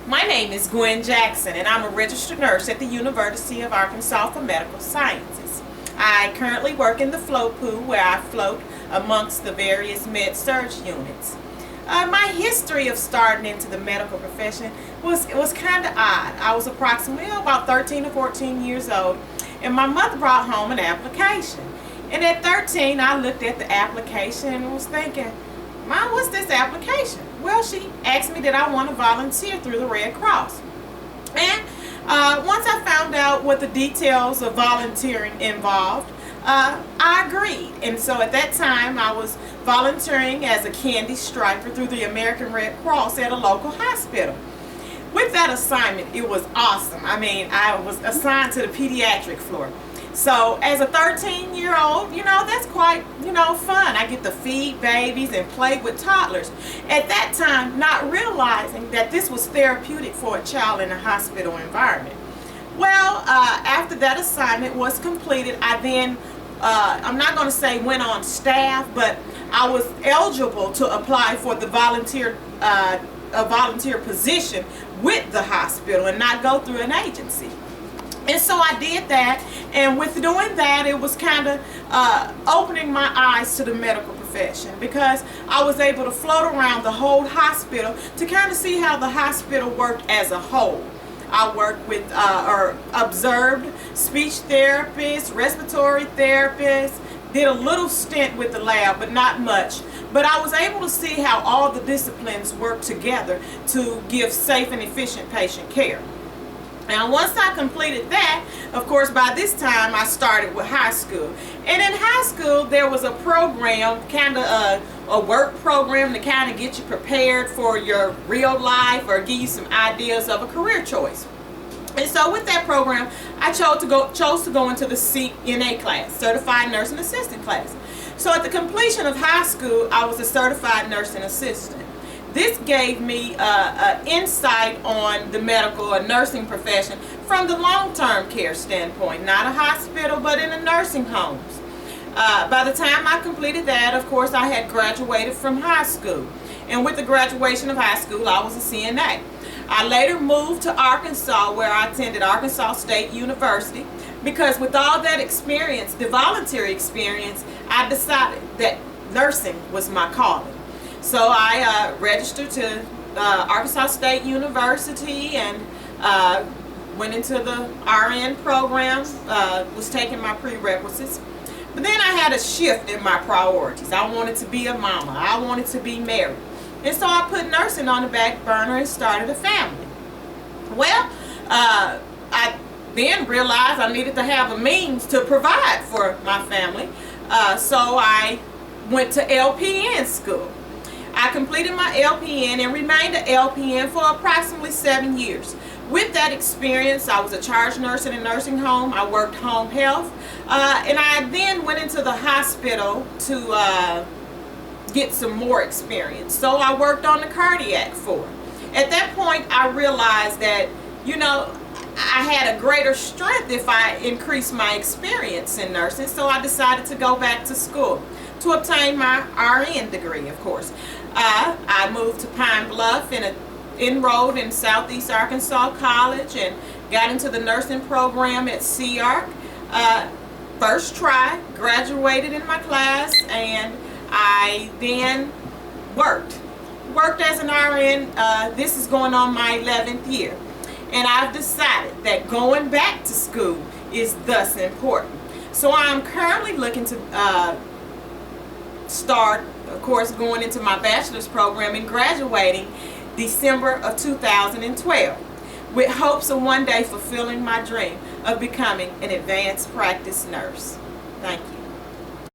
My name is Gwen Jackson, and I'm a registered nurse at the University of Arkansas for Medical Sciences. I currently work in the float pool where I float amongst the various med-surg units. My history of starting into the medical profession was kind of odd. I was approximately about 13 or 14 years old, and my mother brought home an application. And at 13, I looked at the application and was thinking, Mom, what's this application? Well, she asked me did I want to volunteer through the Red Cross. And once I found out what the details of volunteering involved, I agreed. And so at that time, I was volunteering as a candy striper through the American Red Cross at a local hospital. With that assignment, it was awesome. I mean, I was assigned to the pediatric floor. So as a 13-year-old, that's quite, fun. I get to feed babies and play with toddlers. At that time, not realizing that this was therapeutic for a child in a hospital environment. Well, after that assignment was completed, I then, I'm not going to say went on staff, but I was eligible to apply for the volunteer position with the hospital and not go through an agency. And so I did that, and with doing that, it was kind of opening my eyes to the medical profession, because I was able to float around the whole hospital to kind of see how the hospital worked as a whole. I worked with or observed speech therapists, respiratory therapists, did a little stint with the lab, but not much. But I was able to see how all the disciplines work together to give safe and efficient patient care. Now, once I completed that, of course, by this time I started with high school. And in high school, there was a program, kind of a work program to kind of get you prepared for your real life or give you some ideas of a career choice. And so with that program, I chose to go into the CNA class, Certified Nursing Assistant class. So at the completion of high school, I was a Certified Nursing Assistant. This gave me insight on the medical or nursing profession from the long-term care standpoint, not a hospital, but in the nursing homes. By the time I completed that, of course, I had graduated from high school. And with the graduation of high school, I was a CNA. I later moved to Arkansas, where I attended Arkansas State University, because with all that experience, the voluntary experience, I decided that nursing was my calling. So I registered to Arkansas State University and went into the RN program, was taking my prerequisites. But then I had a shift in my priorities. I wanted to be a mama. I wanted to be married. And so I put nursing on the back burner and started a family. Well, I then realized I needed to have a means to provide for my family. So I went to LPN school. I completed my LPN and remained an LPN for approximately 7 years. With that experience, I was a charge nurse in a nursing home. I worked home health. And I then went into the hospital to get some more experience. So I worked on the cardiac floor. At that point, I realized that, I had a greater strength if I increased my experience in nursing. So I decided to go back to school to obtain my RN degree, of course. I moved to Pine Bluff and enrolled in Southeast Arkansas College and got into the nursing program at CARC. First try, graduated in my class, and I then worked as an RN. This is going on my 11th year. And I've decided that going back to school is thus important. So I'm currently looking to start, of course, going into my bachelor's program and graduating December of 2012, with hopes of one day fulfilling my dream of becoming an advanced practice nurse. Thank you.